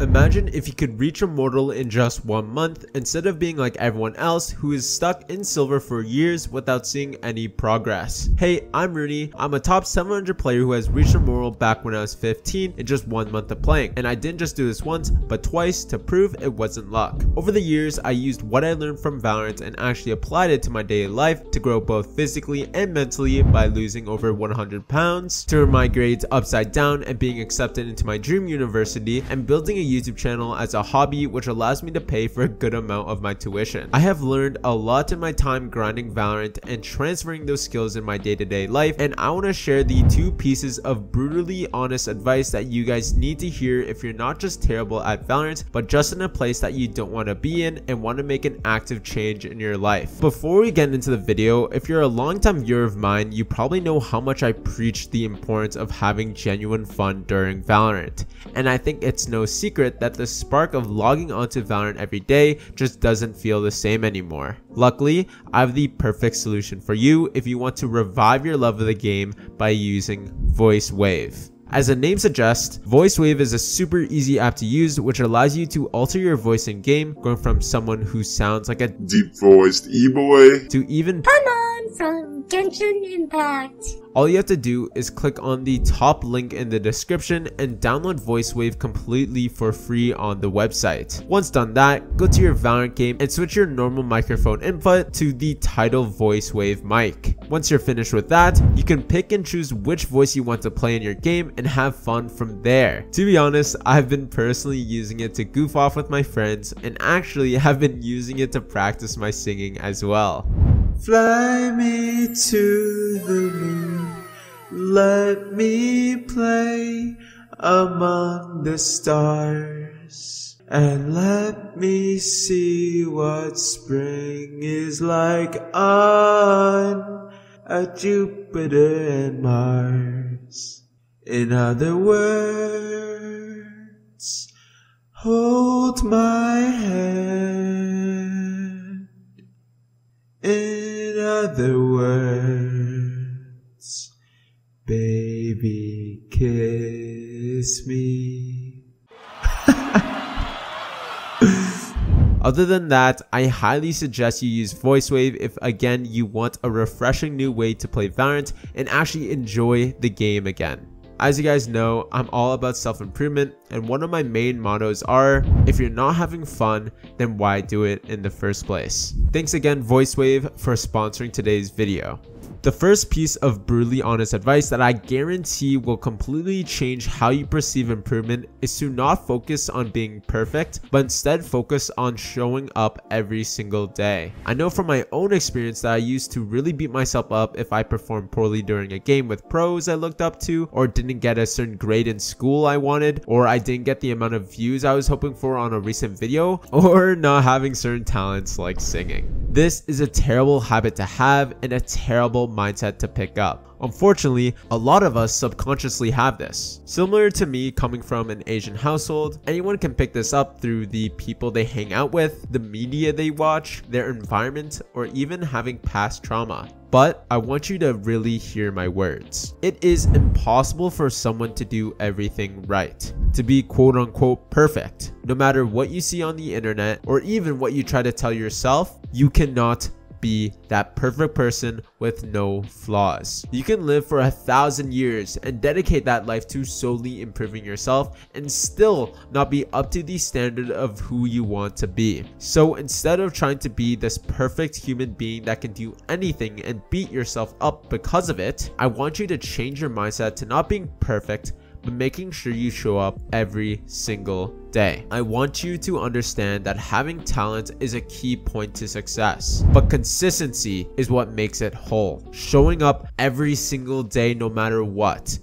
Imagine if you could reach Immortal in just 1 month instead of being like everyone else who is stuck in silver for years without seeing any progress. Hey, I'm Rooney. I'm a top 700 player who has reached Immortal back when I was 15 in just 1 month of playing, and I didn't just do this once but twice to prove it wasn't luck. Over the years, I used what I learned from Valorant and actually applied it to my daily life to grow both physically and mentally by losing over 100 pounds, turn my grades upside down and being accepted into my dream university, and building a YouTube channel as a hobby which allows me to pay for a good amount of my tuition. I have learned a lot in my time grinding Valorant and transferring those skills in my day-to-day life, and I want to share the 2 pieces of brutally honest advice that you guys need to hear if you're not just terrible at Valorant but just in a place that you don't want to be in and want to make an active change in your life. Before we get into the video, if you're a longtime viewer of mine, you probably know how much I preach the importance of having genuine fun during Valorant, and I think it's no secret that the spark of logging onto Valorant every day just doesn't feel the same anymore. Luckily, I have the perfect solution for you if you want to revive your love of the game by using VoiceWave. As the name suggests, VoiceWave is a super easy app to use which allows you to alter your voice in game, going from someone who sounds like a deep-voiced e-boy to even Paimon from Genshin Impact. All you have to do is click on the top link in the description and download VoiceWave completely for free on the website. Once done that, go to your Valorant game and switch your normal microphone input to the title VoiceWave mic. Once you're finished with that, you can pick and choose which voice you want to play in your game and have fun from there. To be honest, I've been personally using it to goof off with my friends and actually have been using it to practice my singing as well. Fly me to the moon, let me play among the stars, and let me see what spring is like on a Jupiter and Mars. In other words, hold my hand. In other words, baby, kiss me. Other than that, I highly suggest you use VoiceWave if again you want a refreshing new way to play Valorant and actually enjoy the game again. As you guys know, I'm all about self-improvement, and one of my main mottos are, if you're not having fun, then why do it in the first place? Thanks again VoiceWave for sponsoring today's video. The first piece of brutally honest advice that I guarantee will completely change how you perceive improvement is to not focus on being perfect, but instead focus on showing up every single day. I know from my own experience that I used to really beat myself up if I performed poorly during a game with pros I looked up to, or didn't get a certain grade in school I wanted, or I didn't get the amount of views I was hoping for on a recent video, or not having certain talents like singing. This is a terrible habit to have and a terrible mindset to pick up. Unfortunately, a lot of us subconsciously have this. Similar to me coming from an Asian household, anyone can pick this up through the people they hang out with, the media they watch, their environment, or even having past trauma. But I want you to really hear my words. It is impossible for someone to do everything right, to be quote unquote perfect. No matter what you see on the internet or even what you try to tell yourself, you cannot be that perfect person with no flaws. You can live for 1,000 years and dedicate that life to solely improving yourself and still not be up to the standard of who you want to be. So instead of trying to be this perfect human being that can do anything and beat yourself up because of it, I want you to change your mindset to not being perfect, but making sure you show up every single day. I want you to understand that having talent is a key point to success, but consistency is what makes it whole. Showing up every single day, no matter what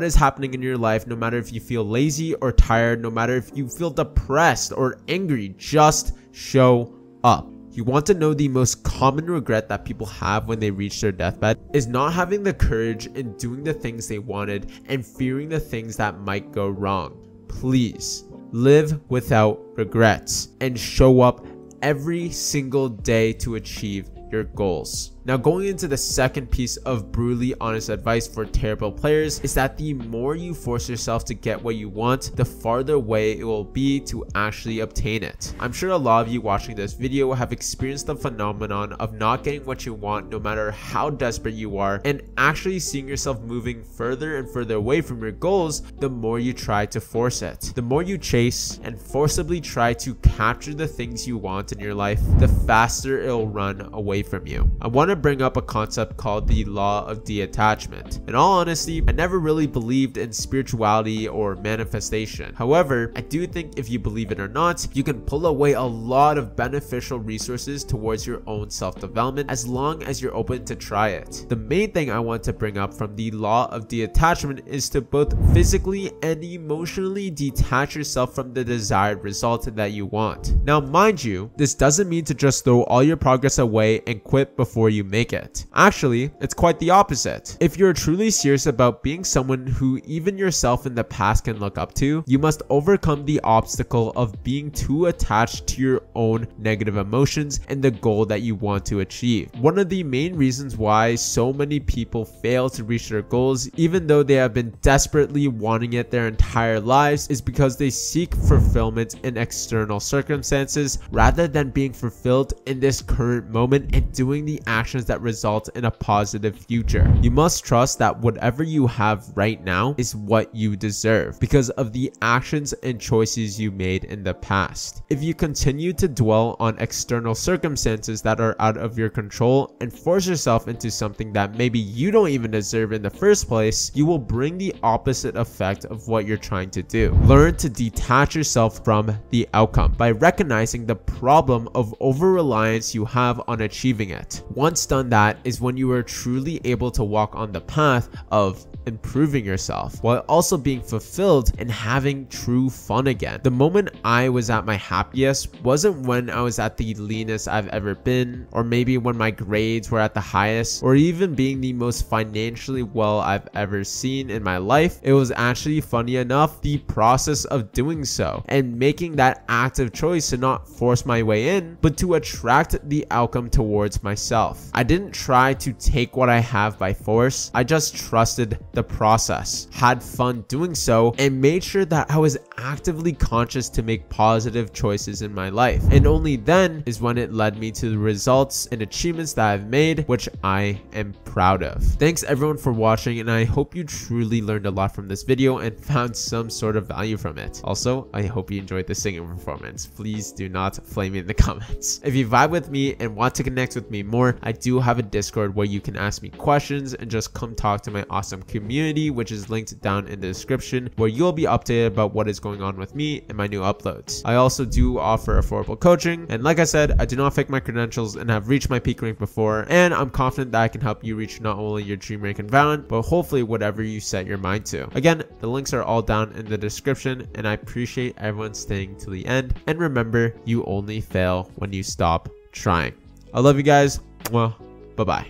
is happening in your life, no matter if you feel lazy or tired, no matter if you feel depressed or angry, just show up. You want to know the most common regret that people have when they reach their deathbed is not having the courage in doing the things they wanted and fearing the things that might go wrong. Please live without regrets and show up every single day to achieve your goals. Now, going into the second piece of brutally honest advice for terrible players is that the more you force yourself to get what you want, the farther away it will be to actually obtain it. I'm sure a lot of you watching this video have experienced the phenomenon of not getting what you want no matter how desperate you are, and actually seeing yourself moving further and further away from your goals the more you try to force it. The more you chase and forcibly try to capture the things you want in your life, the faster it'll run away from you. I want to bring up a concept called the law of detachment. In all honesty, I never really believed in spirituality or manifestation. However, I do think if you believe it or not, you can pull away a lot of beneficial resources towards your own self-development as long as you're open to try it. The main thing I want to bring up from the law of detachment is to both physically and emotionally detach yourself from the desired result that you want. Now, mind you, this doesn't mean to just throw all your progress away and quit before you make it. Actually, it's quite the opposite. If you're truly serious about being someone who even yourself in the past can look up to, you must overcome the obstacle of being too attached to your own negative emotions and the goal that you want to achieve. One of the main reasons why so many people fail to reach their goals, even though they have been desperately wanting it their entire lives, is because they seek fulfillment in external circumstances rather than being fulfilled in this current moment and doing the actions that result in a positive future. You must trust that whatever you have right now is what you deserve because of the actions and choices you made in the past. If you continue to dwell on external circumstances that are out of your control and force yourself into something that maybe you don't even deserve in the first place, you will bring the opposite effect of what you're trying to do. Learn to detach yourself from the outcome by recognizing the problem of over-reliance you have on achieving it. Once done that is when you are truly able to walk on the path of improving yourself while also being fulfilled and having true fun again. The moment I was at my happiest wasn't when I was at the leanest I've ever been, or maybe when my grades were at the highest, or even being the most financially well I've ever seen in my life. It was actually, funny enough, the process of doing so and making that active choice to not force my way in, but to attract the outcome towards myself. I didn't try to take what I have by force. I just trusted the process, had fun doing so, and made sure that I was actively conscious to make positive choices in my life. And only then is when it led me to the results and achievements that I've made, which I am proud of. Thanks everyone for watching, and I hope you truly learned a lot from this video and found some sort of value from it. Also, I hope you enjoyed the singing performance. Please do not flame me in the comments. If you vibe with me and want to connect with me more, I do have a Discord where you can ask me questions and just come talk to my awesome community, which is linked down in the description, where you'll be updated about what is going on with me and my new uploads. I also do offer affordable coaching, and like I said, I do not fake my credentials and have reached my peak rank before, and I'm confident that I can help you reach not only your dream rank in Valorant, but hopefully whatever you set your mind to. Again, the links are all down in the description, and I appreciate everyone staying to the end. And remember, you only fail when you stop trying. I love you guys. Well, bye-bye.